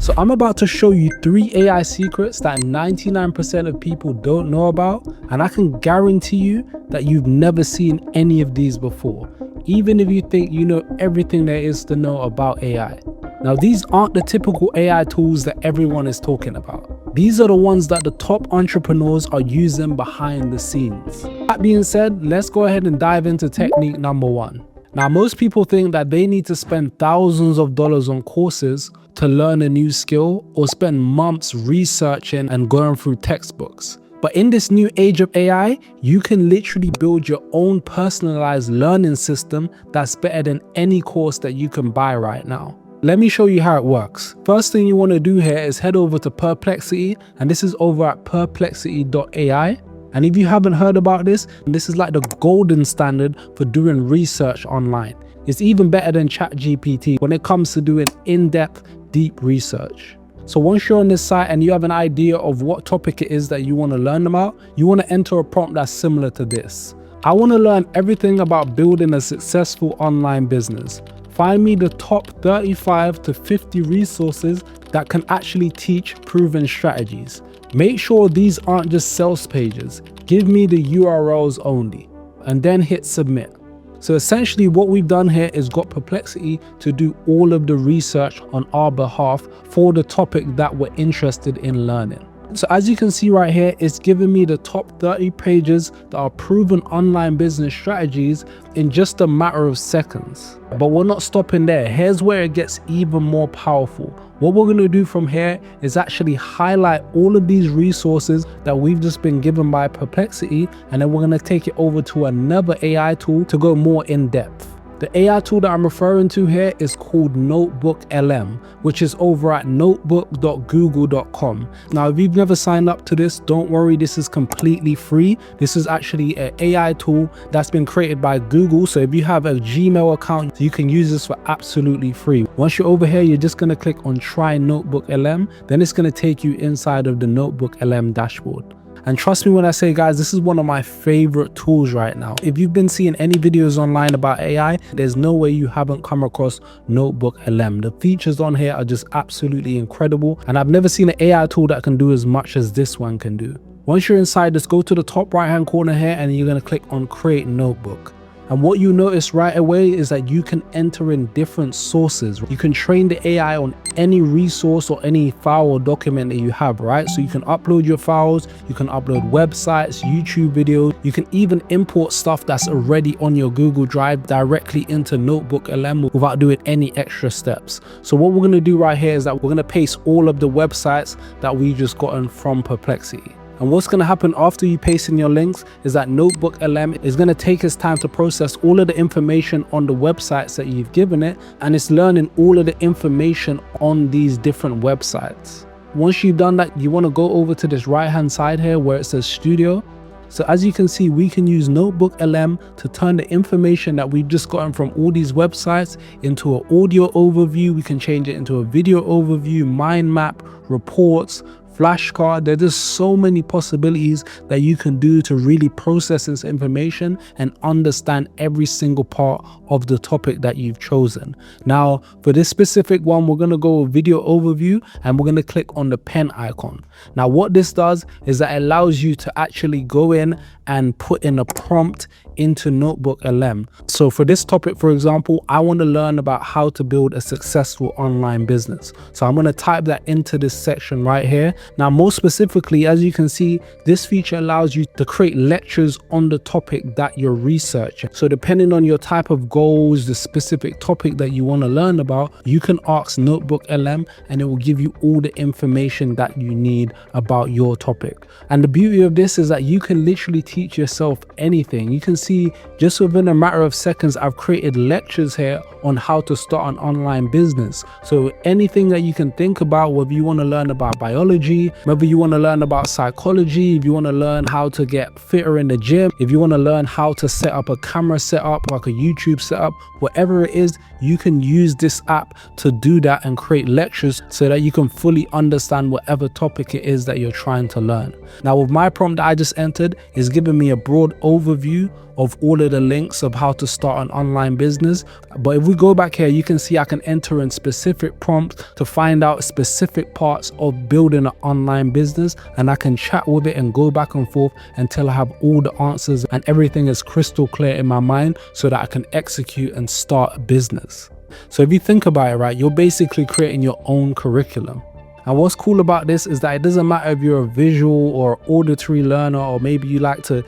So I'm about to show you 3 AI secrets that 99% of people don't know about, and I can guarantee you that you've never seen any of these before, even if you think you know everything there is to know about AI. Now, these aren't the typical AI tools that everyone is talking about. These are the ones that the top entrepreneurs are using behind the scenes. That being said, let's go ahead and dive into technique number 1. Now, most people think that they need to spend thousands of dollars on courses to learn a new skill or spend months researching and going through textbooks. But in this new age of AI, you can literally build your own personalized learning system that's better than any course that you can buy right now. Let me show you how it works. First thing you want to do here is head over to Perplexity, and this is over at perplexity.ai. And if you haven't heard about this, this is like the golden standard for doing research online. It's even better than chatgpt when it comes to doing in-depth, deep research. So once you're on this site and you have an idea of what topic it is that you want to learn about, you want to enter a prompt that's similar to this. I want to learn everything about building a successful online business. Find me the top 35 to 50 resources that can actually teach proven strategies. Make sure these aren't just sales pages. Give me the URLs only, and then hit submit. So essentially what we've done here is got Perplexity to do all of the research on our behalf for the topic that we're interested in learning. So as you can see right here, it's giving me the top 30 pages that are proven online business strategies in just a matter of seconds. But we're not stopping there. Here's where it gets even more powerful. What we're going to do from here is actually highlight all of these resources that we've just been given by Perplexity, and then we're going to take it over to another AI tool to go more in depth. The AI tool that I'm referring to here is called NotebookLM, which is over at notebook.google.com. Now, if you've never signed up to this, don't worry, this is completely free. This is actually an AI tool that's been created by Google. So if you have a Gmail account, you can use this for absolutely free. Once you're over here, you're just going to click on Try NotebookLM. Then it's going to take you inside of the NotebookLM dashboard. And trust me when I say, guys, this is one of my favorite tools right now. If you've been seeing any videos online about AI, there's no way you haven't come across NotebookLM. The features on here are just absolutely incredible. And I've never seen an AI tool that can do as much as this one can do. Once you're inside, just go to the top right-hand corner here and you're going to click on Create Notebook. And what you notice right away is that you can enter in different sources. You can train the AI on any resource or any file or document that you have, right? So you can upload your files, you can upload websites, YouTube videos, you can even import stuff that's already on your Google Drive directly into NotebookLM without doing any extra steps. So what we're going to do right here is that we're going to paste all of the websites that we just gotten from Perplexity. And what's going to happen after you paste in your links is that NotebookLM is going to take its time to process all of the information on the websites that you've given it, and it's learning all of the information on these different websites. Once you've done that, you want to go over to this right hand side here where it says Studio. So as you can see, we can use NotebookLM to turn the information that we've just gotten from all these websites into an audio overview. We can change it into a video overview, mind map, reports, flashcard. There's just so many possibilities that you can do to really process this information and understand every single part of the topic that you've chosen. Now, for this specific one, we're going to go video overview and we're going to click on the pen icon. Now, what this does is that it allows you to actually go in and put in a prompt into NotebookLM. So for this topic, for example, I want to learn about how to build a successful online business. So I'm going to type that into this section right here. Now, more specifically, as you can see, this feature allows you to create lectures on the topic that you're researching. So depending on your type of goals, the specific topic that you want to learn about, you can ask NotebookLM and it will give you all the information that you need about your topic. And the beauty of this is that you can literally teach yourself anything. You can see just within a matter of seconds, I've created lectures here on how to start an online business. So anything that you can think about, whether you want to learn about biology, whether you want to learn about psychology, if you want to learn how to get fitter in the gym, if you want to learn how to set up a camera setup, like a YouTube setup, whatever it is, you can use this app to do that and create lectures so that you can fully understand whatever topic it is that you're trying to learn. Now, with my prompt that I just entered, is giving me a broad overview of all of the links of how to start an online business. But if we go back here, you can see I can enter in specific prompts to find out specific parts of building an online business, and I can chat with it and go back and forth until I have all the answers and everything is crystal clear in my mind so that I can execute and start a business. So if you think about it, right, you're basically creating your own curriculum. And what's cool about this is that it doesn't matter if you're a visual or auditory learner, or maybe you like to,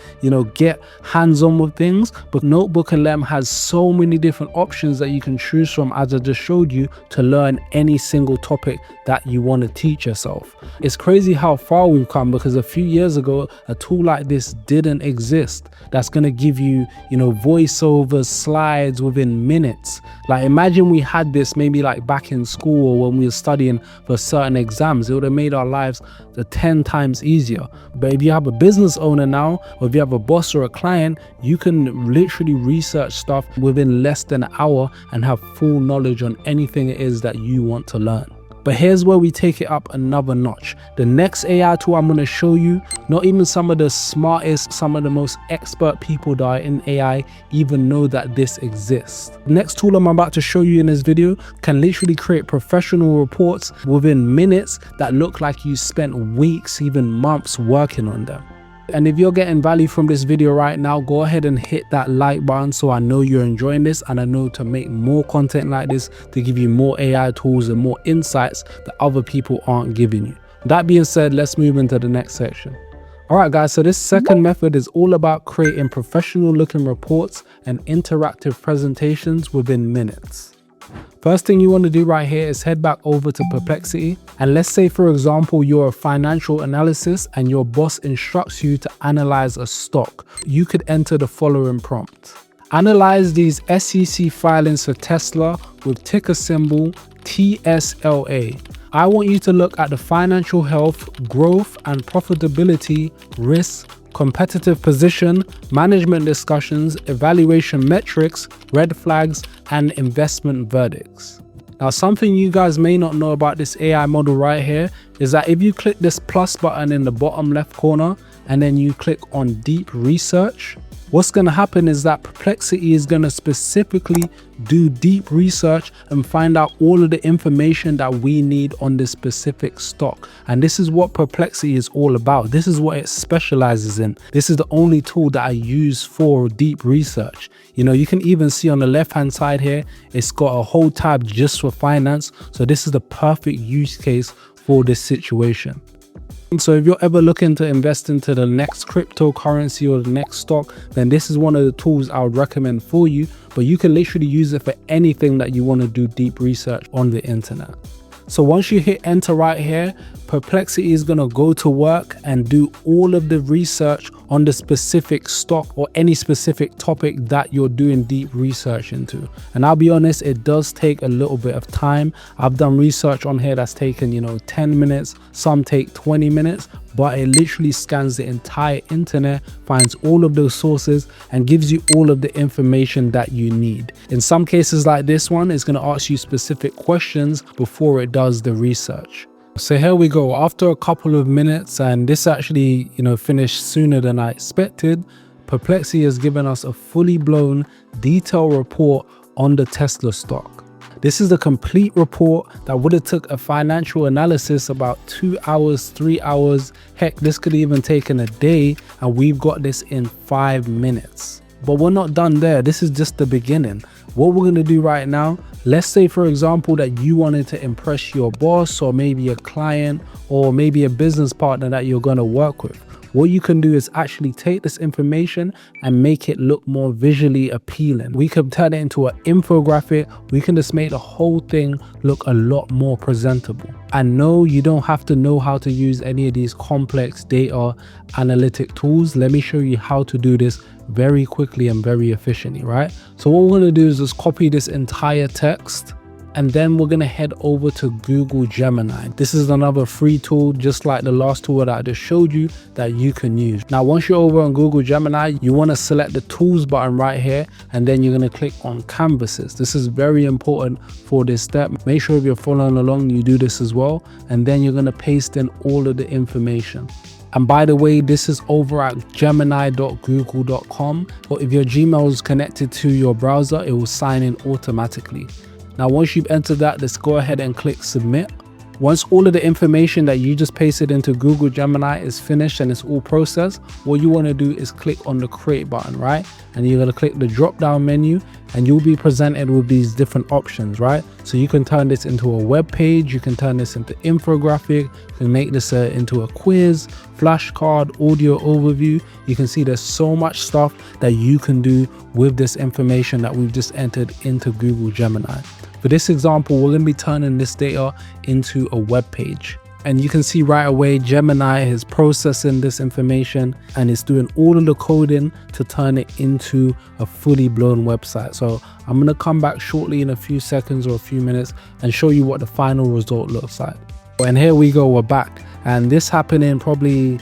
get hands-on with things, but NotebookLM has so many different options that you can choose from, as I just showed you, to learn any single topic that you want to teach yourself. It's crazy how far we've come, because a few years ago, a tool like this didn't exist. That's going to give you, voiceover slides within minutes. Like, imagine we had this maybe like back in school or when we were studying for certain exams. It would have made our lives 10 times easier. But if you have a business owner now, or if you have a boss or a client, you can literally research stuff within less than an hour and have full knowledge on anything it is that you want to learn. But here's where we take it up another notch. The next AI tool I'm going to show you, not even some of the smartest, some of the most expert people that are in AI even know that this exists. The next tool I'm about to show you in this video can literally create professional reports within minutes that look like you spent weeks, even months working on them. And if you're getting value from this video right now, go ahead and hit that like button so I know you're enjoying this, and I know to make more content like this to give you more AI tools and more insights that other people aren't giving you. That being said, let's move into the next section. Alright guys, so this second method is all about creating professional looking reports and interactive presentations within minutes. First thing you want to do right here is head back over to Perplexity, and let's say for example you're a financial analyst and your boss instructs you to analyze a stock. You could enter the following prompt. Analyze these SEC filings for Tesla with ticker symbol TSLA. I want you to look at the financial health, growth and profitability, risk, competitive position, management discussions, evaluation metrics, red flags, and investment verdicts. Now, something you guys may not know about this AI model right here is that if you click this plus button in the bottom left corner and then you click on deep research, what's going to happen is that Perplexity is going to specifically do deep research and find out all of the information that we need on this specific stock. And this is what Perplexity is all about. This is what it specializes in. This is the only tool that I use for deep research. You can even see on the left hand side here, it's got a whole tab just for finance. So this is the perfect use case for this situation. So if you're ever looking to invest into the next cryptocurrency or the next stock, then this is one of the tools I would recommend for you. But you can literally use it for anything that you want to do deep research on the internet. So once you hit enter right here, Perplexity is going to go to work and do all of the research on the specific stock or any specific topic that you're doing deep research into. And I'll be honest, it does take a little bit of time. I've done research on here that's taken, 10 minutes, some take 20 minutes, but it literally scans the entire internet, finds all of those sources and gives you all of the information that you need. In some cases like this one, it's going to ask you specific questions before it does the research. So here we go, after a couple of minutes, and this actually, finished sooner than I expected. Perplexity has given us a fully blown detailed report on the Tesla stock. This is the complete report that would have took a financial analysis about 2 hours, 3 hours. Heck, this could even taken a day, and we've got this in 5 minutes. But we're not done there. This is just the beginning. What we're going to do right now, let's say for example that you wanted to impress your boss or maybe a client or maybe a business partner that you're going to work with. What you can do is actually take this information and make it look more visually appealing. We can turn it into an infographic. We can just make the whole thing look a lot more presentable. And no, you don't have to know how to use any of these complex data analytic tools. Let me show you how to do this very quickly and very efficiently, right? So what we're going to do is just copy this entire text, and then we're going to head over to Google Gemini. This is another free tool, just like the last tool that I just showed you, that you can use. Now, once you're over on Google Gemini, you want to select the tools button right here, and then you're going to click on canvases. This is very important for this step. Make sure if you're following along, you do this as well. And then you're going to paste in all of the information. And by the way, this is over at gemini.google.com. Or if your Gmail is connected to your browser, it will sign in automatically. Now, once you've entered that, let's go ahead and click submit. Once all of the information that you just pasted into Google Gemini is finished and it's all processed, what you want to do is click on the create button, right? And you're going to click the drop down menu and you'll be presented with these different options, right? So you can turn this into a web page, you can turn this into infographic, you can make this into a quiz, flashcard, audio overview. You can see there's so much stuff that you can do with this information that we've just entered into Google Gemini. For this example, we're going to be turning this data into a web page. And you can see right away, Gemini is processing this information and it's doing all of the coding to turn it into a fully blown website. So I'm going to come back shortly in a few seconds or a few minutes and show you what the final result looks like. And here we go, we're back. And this happened in probably,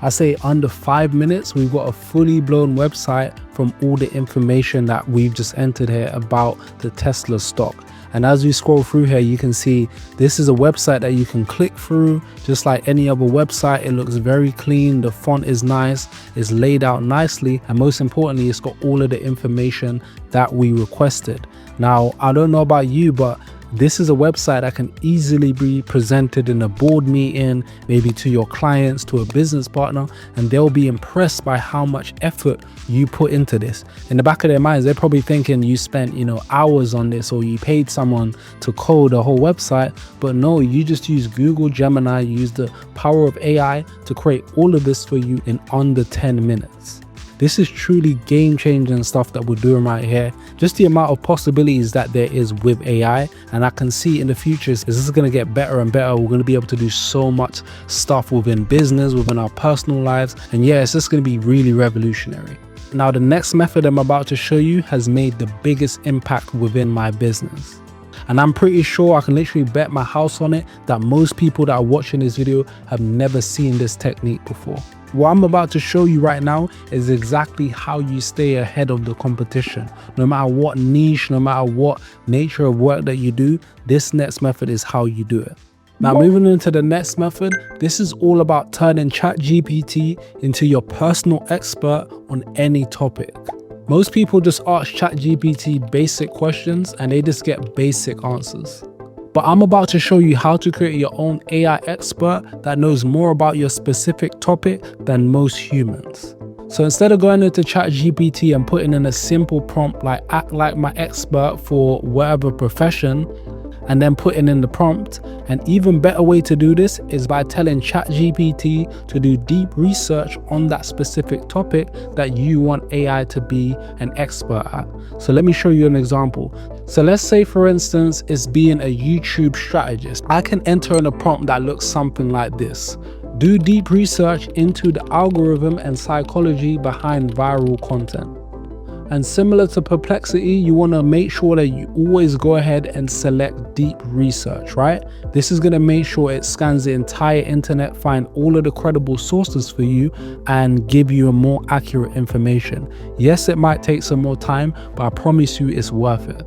I say under 5 minutes. We've got a fully blown website from all the information that we've just entered here about the Tesla stock. And as we scroll through here, you can see this is a website that you can click through just like any other website. It looks very clean. The font is nice. It's laid out nicely. And most importantly, it's got all of the information that we requested. Now, I don't know about you, but this is a website that can easily be presented in a board meeting, maybe to your clients, to a business partner, and they'll be impressed by how much effort you put into this. In the back of their minds, they're probably thinking you spent, hours on this, or you paid someone to code a whole website. But no, you just use Google Gemini, you use the power of AI to create all of this for you in under 10 minutes. This is truly game-changing stuff that we're doing right here. Just the amount of possibilities that there is with AI, and I can see in the future this is going to get better and better. We're going to be able to do so much stuff within business, within our personal lives, and yeah, it's just going to be really revolutionary. Now, the next method I'm about to show you has made the biggest impact within my business. And I'm pretty sure, I can literally bet my house on it, that most people that are watching this video have never seen this technique before. What I'm about to show you right now is exactly how you stay ahead of the competition. No matter what niche, no matter what nature of work that you do, this next method is how you do it. Now, moving into the next method, this is all about turning ChatGPT into your personal expert on any topic. Most people just ask ChatGPT basic questions and they just get basic answers. But I'm about to show you how to create your own AI expert that knows more about your specific topic than most humans. So instead of going into ChatGPT and putting in a simple prompt like act like my expert for whatever profession, and then putting in the prompt, an even better way to do this is by telling ChatGPT to do deep research on that specific topic that you want AI to be an expert at. So let me show you an example. So let's say, for instance, it's being a YouTube strategist. I can enter in a prompt that looks something like this. Do deep research into the algorithm and psychology behind viral content. And similar to Perplexity, you want to make sure that you always go ahead and select deep research, right? This is going to make sure it scans the entire internet, find all of the credible sources for you, and give you a more accurate information. Yes, it might take some more time, but I promise you it's worth it.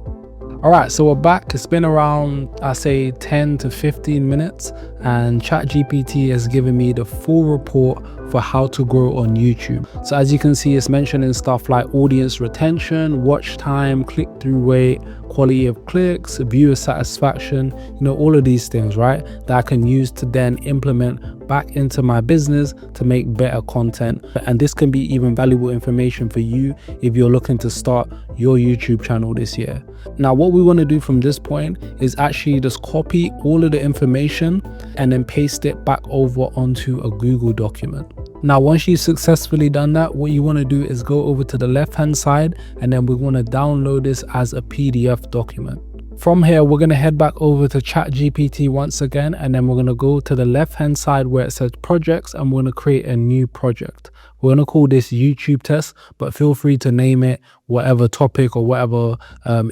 All right, so we're back. It's been around, I say 10 to 15 minutes, and ChatGPT has given me the full report for how to grow on YouTube. So as you can see, it's mentioning stuff like audience retention, watch time, click-through rate, quality of clicks, viewer satisfaction, all of these things, right? That I can use to then implement back into my business to make better content. And this can be even valuable information for you if you're looking to start your YouTube channel this year. Now, what we want to do from this point is actually just copy all of the information and then paste it back over onto a Google document. Now, once you've successfully done that, what you want to do is go over to the left-hand side, and then we want to download this as a PDF document. From here, we're going to head back over to ChatGPT once again, and then we're going to go to the left-hand side where it says projects, and we're going to create a new project. We're going to call this YouTube test, but feel free to name it whatever topic or whatever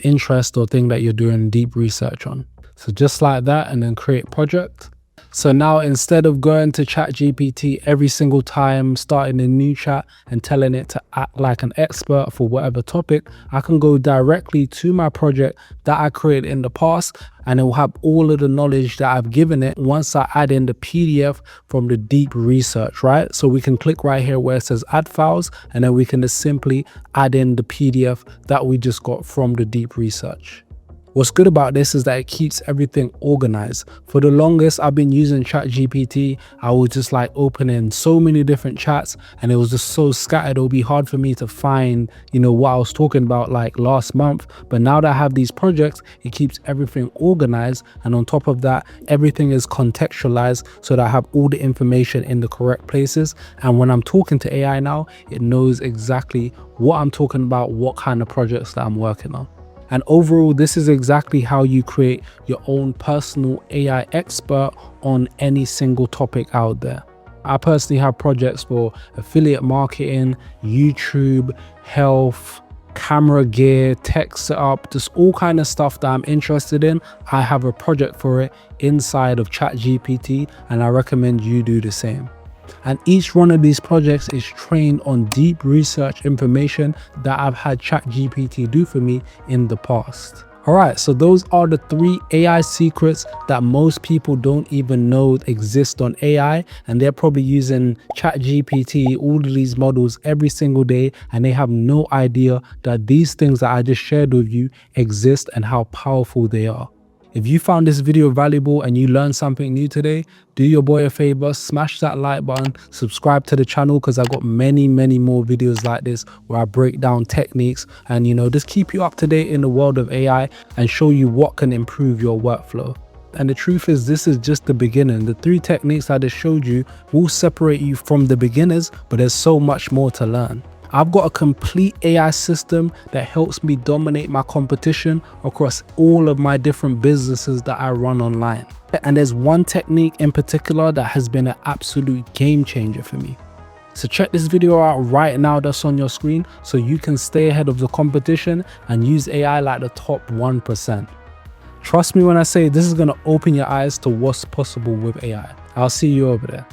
interest or thing that you're doing deep research on. So just like that, and then create project. So now instead of going to ChatGPT every single time, starting a new chat and telling it to act like an expert for whatever topic, I can go directly to my project that I created in the past, and it will have all of the knowledge that I've given it once I add in the PDF from the deep research, right? So we can click right here where it says add files, and then we can just simply add in the PDF that we just got from the deep research. What's good about this is that it keeps everything organized. For the longest I've been using ChatGPT, I was just like opening so many different chats and it was just so scattered. It'll be hard for me to find, what I was talking about like last month. But now that I have these projects, it keeps everything organized. And on top of that, everything is contextualized so that I have all the information in the correct places. And when I'm talking to AI now, it knows exactly what I'm talking about, what kind of projects that I'm working on. And overall, this is exactly how you create your own personal AI expert on any single topic out there. I personally have projects for affiliate marketing, YouTube, health, camera gear, tech setup, just all kind of stuff that I'm interested in. I have a project for it inside of ChatGPT, and I recommend you do the same. And each one of these projects is trained on deep research information that I've had ChatGPT do for me in the past. Alright, so those are the 3 AI secrets that most people don't even know exist on AI, and they're probably using ChatGPT, all of these models every single day, and they have no idea that these things that I just shared with you exist and how powerful they are. If you found this video valuable and you learned something new today, do your boy a favor, smash that like button, subscribe to the channel because I've got many more videos like this where I break down techniques and just keep you up to date in the world of AI and show you what can improve your workflow. And the truth is, this is just the beginning. The 3 techniques I just showed you will separate you from the beginners, but there's so much more to learn. I've got a complete AI system that helps me dominate my competition across all of my different businesses that I run online. And there's one technique in particular that has been an absolute game changer for me. So check this video out right now that's on your screen so you can stay ahead of the competition and use AI like the top 1%. Trust me when I say this is going to open your eyes to what's possible with AI. I'll see you over there.